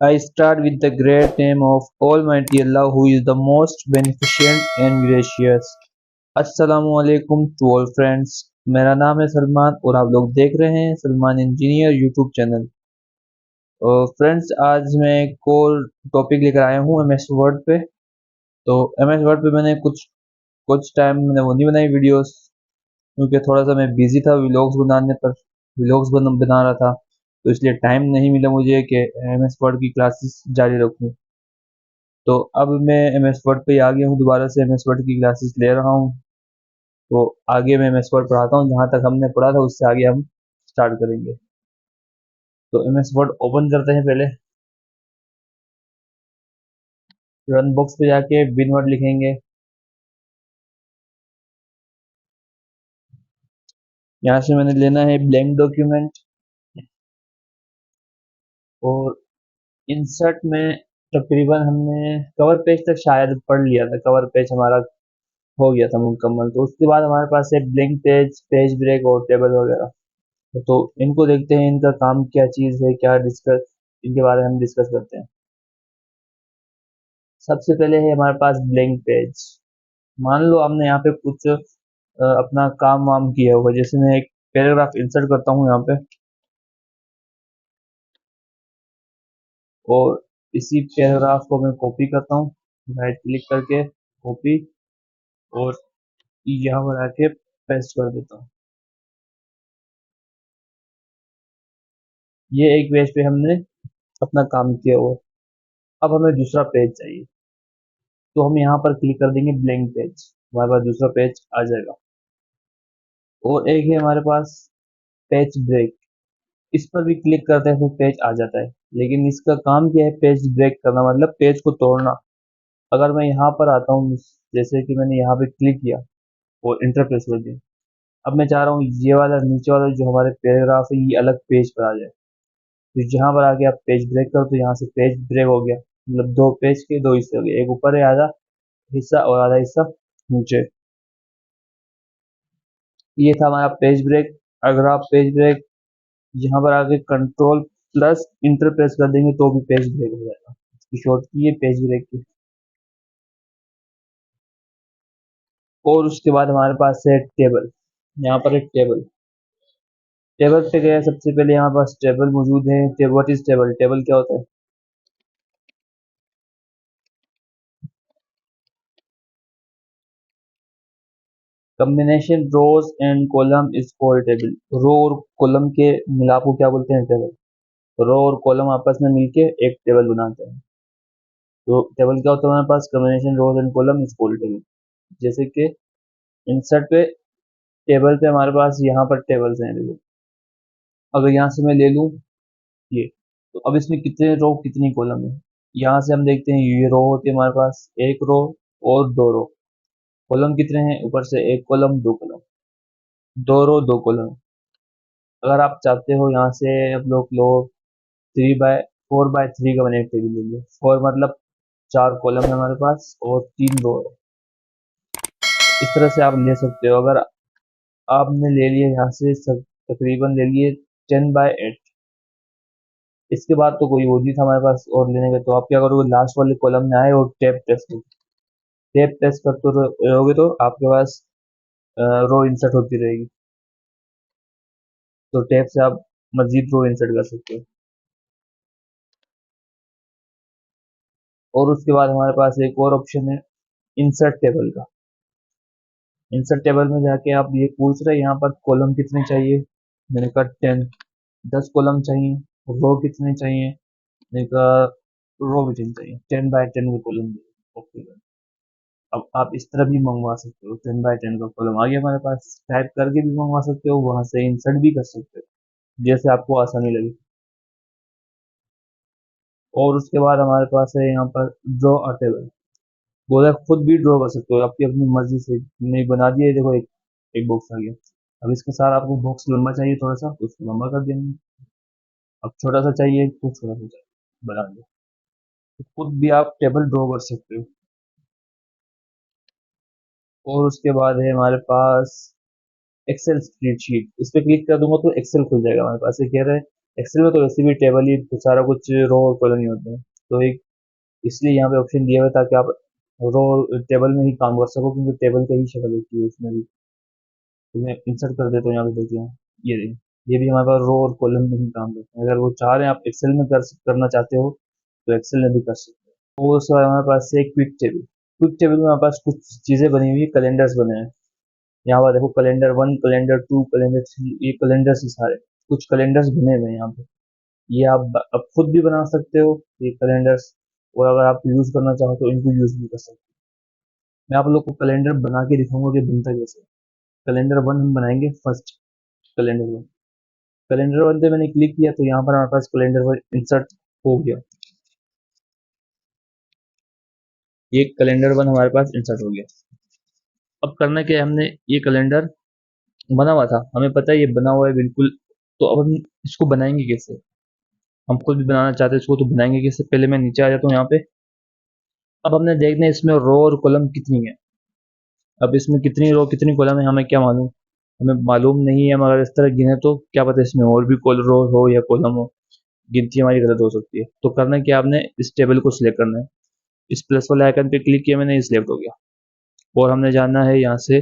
I start with the great name of Almighty Allah who is the most beneficent and gracious. अस्सलामु अलैकुम to all friends. मेरा नाम है सलमान और आप लोग देख रहे हैं Salman engineer YouTube channel. Friends, आज मैं एक और टॉपिक लेकर आया हूँ एम एस वर्ड पे। तो एम एस वर्ड पे मैंने कुछ कुछ टाइम मैंने वो नहीं बनाई वीडियोस, क्योंकि थोड़ा सा मैं बिजी था व्लॉग्स बनाने पर। व्लॉग्स बना रहा था, तो इसलिए टाइम नहीं मिला मुझे कि एम एस वर्ड की क्लासेस जारी रखूँ। तो अब मैं एम एस वर्ड पे आ गया हूँ, दोबारा से एम एस वर्ड की क्लासेस ले रहा हूँ। तो आगे मैं एम एस वर्ड पढ़ाता हूँ, जहाँ तक हमने पढ़ा था उससे आगे हम स्टार्ट करेंगे। तो एम एस वर्ड ओपन करते हैं। पहले रन बॉक्स पे जाके बिन वर्ड लिखेंगे। यहाँ से मैंने लेना है ब्लैंक डॉक्यूमेंट, और इंसर्ट में तकरीबन हमने कवर पेज तक शायद पढ़ लिया था। कवर पेज हमारा हो गया था मुकम्मल। तो उसके बाद हमारे पास है ब्लैंक पेज, पेज ब्रेक और टेबल वगैरह। तो इनको देखते हैं, इनका काम क्या चीज़ है, क्या डिस्कस, इनके बारे में हम डिस्कस करते हैं। सबसे पहले है हमारे पास ब्लैंक पेज। मान लो हमने यहाँ पे कुछ अपना काम वाम किया होगा। जैसे मैं एक पैराग्राफ इंसर्ट करता हूँ यहाँ पे, और इसी पैराग्राफ को मैं कॉपी करता हूँ राइट क्लिक करके, कॉपी, और यहाँ पर आके पेस्ट कर देता हूँ। ये एक पेज पे हमने अपना काम किया हुआ। अब हमें दूसरा पेज चाहिए, तो हम यहाँ पर क्लिक कर देंगे ब्लैंक पेज, हमारे पास दूसरा पेज आ जाएगा। और एक है हमारे पास पेज ब्रेक। इस पर भी क्लिक करते हैं तो पेज आ जाता है, लेकिन इसका काम क्या है, पेज ब्रेक करना, मतलब पेज को तोड़ना। अगर मैं यहाँ पर आता हूँ, जैसे कि मैंने यहाँ पे क्लिक किया और इंटर प्रेस कर दिया, अब मैं चाह रहा हूँ ये वाला नीचे वाला जो हमारे पैराग्राफ है ये अलग पेज पर आ जाए। तो जहाँ पर आके आप पेज ब्रेक करो तो यहाँ से पेज ब्रेक हो गया, मतलब दो पेज के दो हिस्से हो गए, एक ऊपर है आधा हिस्सा और आधा हिस्सा नीचे। ये था हमारा पेज ब्रेक। अगर आप पेज ब्रेक यहाँ पर आके कंट्रोल प्लस इंटर प्रेस कर देंगे तो भी पेज ब्रेक हो जाएगा। इसकी शॉर्ट की है पेज ब्रेक की। और उसके बाद हमारे पास है टेबल। यहाँ पर एक टेबल, टेबल पे गया सबसे पहले यहाँ पास टेबल मौजूद है। What is table? टेबल क्या होता है? Combination rows and column is called table. Row और कॉलम के मिलाप को क्या बोलते हैं? टेबल। रो और कॉलम आपस में मिलके एक टेबल बनाते हैं। तो टेबल क्या होता है हमारे पास? Combination rows and column is called table. जैसे कि इंसर्ट पे टेबल पे हमारे पास यहाँ पर टेबल्स हैं देखो। अगर यहाँ से मैं ले लूँ ये, तो अब इसमें कितने रो कितनी कॉलम है, यहाँ से हम देखते हैं। ये रो होती है हमारे पास एक रो और दो रो। कॉलम कितने हैं? ऊपर से एक कॉलम दो कॉलम, दो रो दो कॉलम। अगर आप चाहते हो यहाँ से आप लोग 4x3 का बने टेबल ले लीजिए। फोर मतलब चार कॉलम है हमारे पास और तीन रो है। इस तरह से आप ले सकते हो। अगर आपने ले लिए यहाँ से तकरीबन ले लिए 10x8, इसके बाद तो कोई वो नहीं था हमारे पास और लेने का। तो आप क्या करोगे, लास्ट वाले कॉलम में आए और टैब प्रेस करो। टैब प्रेस करते रहोगे तो आपके पास रो इंसर्ट होती रहेगी। तो टैब से आप मजीद रो इंसर्ट कर सकते हो। और उसके बाद हमारे पास एक और ऑप्शन है इंसर्ट टेबल का। इंसर्ट टेबल में जाके आप ये पूछ रहे हैं यहाँ पर कॉलम कितने चाहिए। मैंने कहा 10, 10 कॉलम चाहिए। रो कितने चाहिए? मैंने कहा रो भी 10 चाहिए, 10x10 का कॉलम। ओके, अब आप इस तरह भी मंगवा सकते हो। 10x10 का कॉलम आ गया हमारे पास। टाइप करके भी मंगवा सकते हो, वहां से इंसर्ट भी कर सकते हो, जैसे आपको आसानी लगे। और उसके बाद हमारे पास है यहाँ पर ड्रॉ अ टेबल। बोला खुद भी ड्रॉ कर सकते हो अपनी अपनी मर्जी से। नहीं बना दिया, देखो एक एक बॉक्स आ गया। अब इसके साथ आपको बॉक्स लंबा चाहिए थोड़ा सा तो उसको लंबा कर देंगे। अब छोटा सा चाहिए तो छोटा सा चाहिए, बना दिया। तो खुद भी आप टेबल ड्रॉ कर सकते हो। और उसके बाद है हमारे पास एक्सेल स्प्रेडशीट। इस पे क्लिक कर दूंगा तो एक्सेल खुल जाएगा हमारे पास। ये कह रहा है एक्सेल में तो वैसे भी टेबल ही तो सारा कुछ रो और कॉलम ही होते हैं, तो एक इसलिए यहाँ पे ऑप्शन दिया हुआ है ताकि आप रो टेबल में ही काम कर सको, क्योंकि टेबल का ही शक्ल होती है उसमें भी। तो मैं इंसर्ट कर देता हूँ यहाँ पे, देखिए ये देखिए, ये भी हमारे पास रो और कॉलम में ही काम करते हैं। अगर वो चाह रहे हैं आप एक्सेल में करना चाहते हो तो एक्सेल में भी कर सकते हो। और उसके बाद हमारे पास है क्विक टेबल। क्विक टेबल में हमारे पास कुछ चीज़ें बनी हुई है, कैलेंडर्स बने हैं। यहाँ पर देखो कैलेंडर 1, कैलेंडर 2, कैलेंडर 3, ये कैलेंडर्स ही सारे कुछ कैलेंडर्स बने हुए हैं यहाँ पे। ये आप खुद भी बना सकते हो ये कैलेंडर्स, और अगर आप यूज़ करना चाहो तो इनको यूज़ भी कर सकते हो। मैं आप लोग को कैलेंडर बना के दिखाऊंगा कि बनता कैसे। कैलेंडर 1 हम बनाएंगे फर्स्ट। कैलेंडर 1, कैलेंडर 1 पे मैंने क्लिक किया तो यहाँ पर हमारे पास कैलेंडर 1 इंसर्ट हो गया। ये कैलेंडर 1 हमारे पास इंसर्ट हो गया। अब करना क्या है, हमने ये कैलेंडर बना हुआ था, हमें पता है ये बना हुआ है बिल्कुल। तो अब हम इसको बनाएंगे कैसे? हम खुद भी बनाना चाहते हैं इसको, तो बनाएंगे कैसे? पहले मैं नीचे आ जाता हूँ यहाँ पे। अब हमने देखना है इसमें रो और कॉलम कितनी है। अब इसमें कितनी रो कितनी कॉलम है हमें क्या मालूम? हमें मालूम नहीं है, मगर इस तरह गिने तो क्या पता इसमें और भी रो हो या कॉलम हो। गिनती हमारी गलत हो सकती है। तो करना क्या, आपने इस टेबल को सिलेक्ट करना है। इस प्लस वाले आइकन पे क्लिक किया मैंने, ये सिलेक्ट हो गया। और हमने जाना है यहाँ से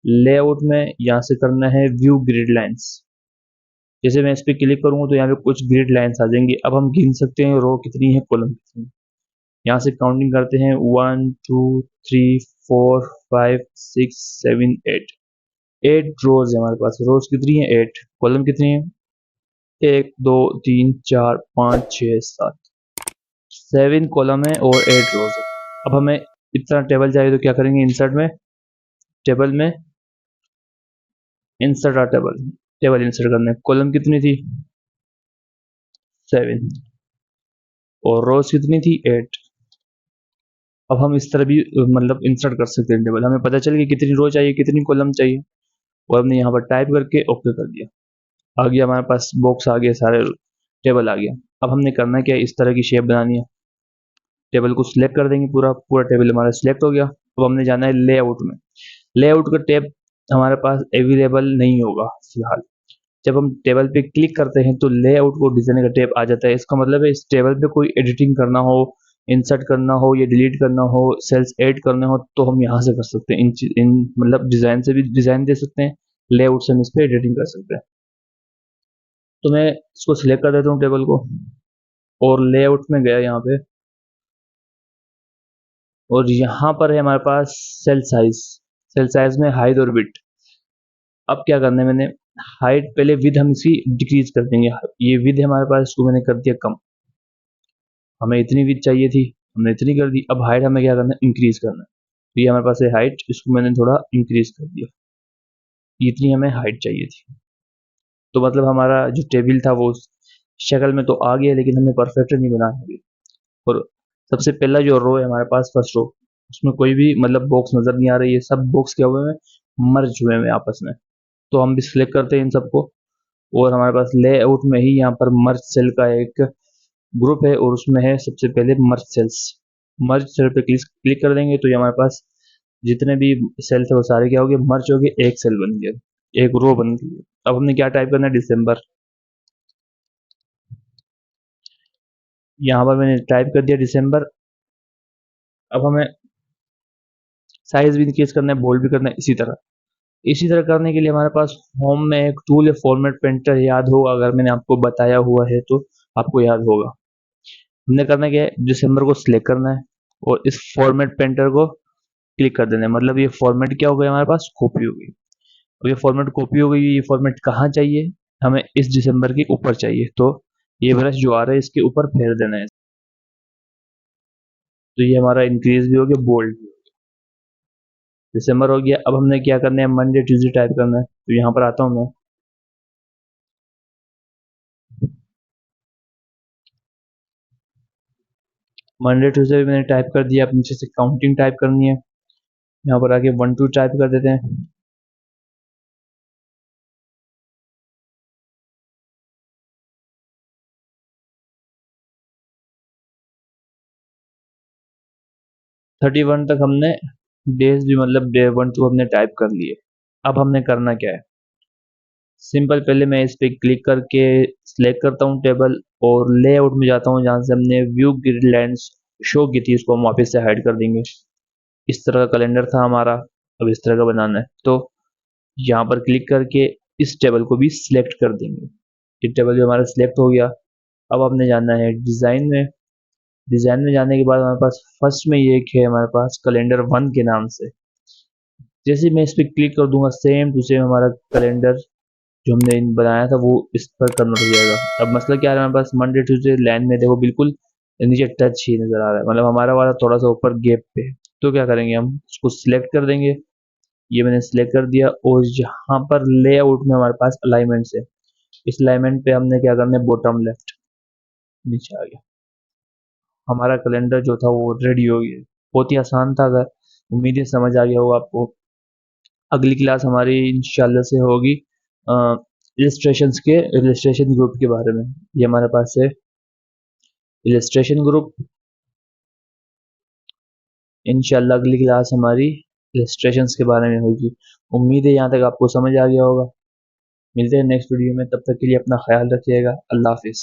लेआउट में, यहाँ से करना है व्यू ग्रिड लाइंस। जैसे मैं इस पर क्लिक करूंगा तो यहाँ पे कुछ ग्रिड लाइंस आ जाएंगी। अब हम गिन सकते हैं रो कितनी है, कॉलम कितनी है। यहाँ से काउंटिंग करते हैं 1 2 3 4 5 6 7 8। 8 रोज है हमारे पास। रोज कितनी है? 8। कॉलम कितनी है? 1 2 3 4 5 6 7। 7 कॉलम है और 8 रोज है। अब हमें इतना टेबल चाहिए तो क्या करेंगे, इंसर्ट में, टेबल में इंसर्ट आ टेबल, टेबल इंसर्ट करने। कॉलम कितनी थी? 7। और रोज कितनी थी? 8। अब हम इस तरह भी मतलब इंसर्ट कर सकते हैं टेबल। हमें पता चल गया कितनी रो चाहिए कितनी कॉलम चाहिए, और हमने यहाँ पर टाइप करके ओके कर दिया। आ गया हमारे पास बॉक्स, आ गया सारे टेबल आ गया। अब हमने करना क्या है, इस तरह की शेप बनानी है। टेबल को सिलेक्ट कर देंगे, पूरा पूरा टेबल हमारा सिलेक्ट हो गया। अब हमने जाना है लेआउट में। लेआउट का टैब हमारे पास अवेलेबल नहीं होगा फिलहाल। जब हम टेबल पे क्लिक करते हैं तो लेआउट को डिजाइन का टैब आ जाता है। इसका मतलब है इस टेबल पे कोई एडिटिंग करना हो, इंसर्ट करना हो या डिलीट करना हो, सेल्स ऐड करने हो, तो हम यहाँ से कर सकते हैं। इन मतलब डिजाइन से भी डिजाइन दे सकते हैं, लेआउट से हम इस पर एडिटिंग कर सकते हैं। तो मैं इसको सिलेक्ट कर देता हूँ टेबल को, और लेआउट में गया यहाँ पे, और यहाँ पर है हमारे पास सेल साइज। सेल साइज में हाइट और विड्थ। अब क्या करना है, मैंने हाइट पहले, विद हम इसकी डिक्रीज कर देंगे। ये विद है हमारे पास, इसको मैंने कर दिया कम। हमें इतनी विद चाहिए थी, हमने इतनी कर दी। अब हाइट हमें क्या करना है, इंक्रीज करना है। तो ये हमारे पास है हाइट, इसको मैंने थोड़ा इंक्रीज कर दिया। इतनी हमें हाइट चाहिए थी। तो मतलब हमारा जो टेबल था वो शक्ल में तो आ गया, लेकिन हमें परफेक्ट नहीं बनाना अभी। और सबसे पहला जो रो है हमारे पास, फर्स्ट रो, उसमें कोई भी मतलब बॉक्स नजर नहीं आ रही है। सब बॉक्स क्या हुए हैं, मर्ज हुए हैं आपस में। तो हम भी सिलेक्ट करते हैं इन सबको, और हमारे पास लेआउट में ही यहाँ पर मर्ज सेल का एक ग्रुप है, और उसमें है सबसे पहले मर्ज सेल्स। मर्ज सेल पे क्लिक कर देंगे तो ये हमारे पास जितने भी सेल थे वो सारे क्या हो गए, मर्ज हो गए, एक सेल बन गया, एक रो बन गई। अब हमने क्या टाइप करना है, दिसंबर। यहाँ पर मैंने टाइप कर दिया दिसंबर। अब हमें साइज भी इंक्रीज करना है, बोल्ड भी करना है। इसी तरह करने के लिए हमारे पास होम में एक टूल है, फॉर्मेट पेंटर, याद होगा अगर मैंने आपको बताया हुआ है तो आपको याद होगा। हमने करना क्या है, दिसंबर को सिलेक्ट करना है, और इस फॉर्मेट पेंटर को क्लिक कर देना है। मतलब ये फॉर्मेट क्या हो गया, हमारे पास कॉपी हो गई। अब ये फॉर्मेट कॉपी हो गई, ये फॉर्मेट कहाँ चाहिए, हमें इस दिसंबर के ऊपर चाहिए। तो ये ब्रश जो आ रहा है इसके ऊपर फेर देना है। तो ये हमारा इंक्रीज भी हो गया, बोल्ड भी। दिसंबर हो गया। अब हमने क्या करना है, मंडे ट्यूजडे टाइप करना है। तो यहाँ पर आता हूँ मैं, मंडे ट्यूजडे मैंने टाइप कर दिया। अब नीचे से काउंटिंग टाइप करनी है, यहाँ पर आके 1 2 टाइप कर देते हैं। 31 तक हमने डेज भी मतलब डे 1 2 हमने टाइप कर लिए। अब हमने करना क्या है, सिंपल पहले मैं इस पे क्लिक करके सिलेक्ट करता हूँ टेबल और लेआउट में जाता हूँ, जहाँ से हमने व्यू ग्रिड लाइन्स शो की थी उसको हम वापस से हाइड कर देंगे। इस तरह का कैलेंडर था हमारा, अब इस तरह का बनाना है तो यहाँ पर क्लिक करके इस टेबल को भी सिलेक्ट कर देंगे। ये टेबल जो हमारा सिलेक्ट हो गया। अब हमने जाना है डिज़ाइन में। डिज़ाइन में जाने के बाद हमारे पास फर्स्ट में ये एक है हमारे पास कैलेंडर 1 के नाम से। जैसे ही मैं इस पर क्लिक कर दूंगा सेम टू सेम हमारा कैलेंडर जो हमने बनाया था वो इस पर कन्वर्ट हो जाएगा। अब मसला क्या है, हमारे पास मंडे ट्यूसडे लाइन में देखो बिल्कुल नीचे टच ही नज़र आ रहा है, मतलब हमारा वाला थोड़ा सा ऊपर गैप पे है। तो क्या करेंगे, हम उसको सिलेक्ट कर देंगे। ये मैंने सिलेक्ट कर दिया और यहाँ पर लेआउट में हमारे पास अलाइनमेंट्स है। इस अलाइनमेंट पे हमने क्या करना है, बॉटम लेफ्ट, नीचे आ गया। हमारा कैलेंडर जो था वो रेडी हो गया। बहुत ही आसान था, अगर उम्मीद है समझ आ गया होगा आपको। अगली क्लास हमारी इंशाल्लाह से होगी इलस्ट्रेशन ग्रुप के बारे में। ये हमारे पास है इलस्ट्रेशन ग्रुप। इंशाल्लाह अगली क्लास हमारी इलस्ट्रेशंस के बारे में होगी। उम्मीद है यहाँ तक आपको समझ आ गया होगा। मिलते हैं नेक्स्ट वीडियो में, तब तक के लिए अपना ख्याल रखिएगा। अल्लाह हाफिज़।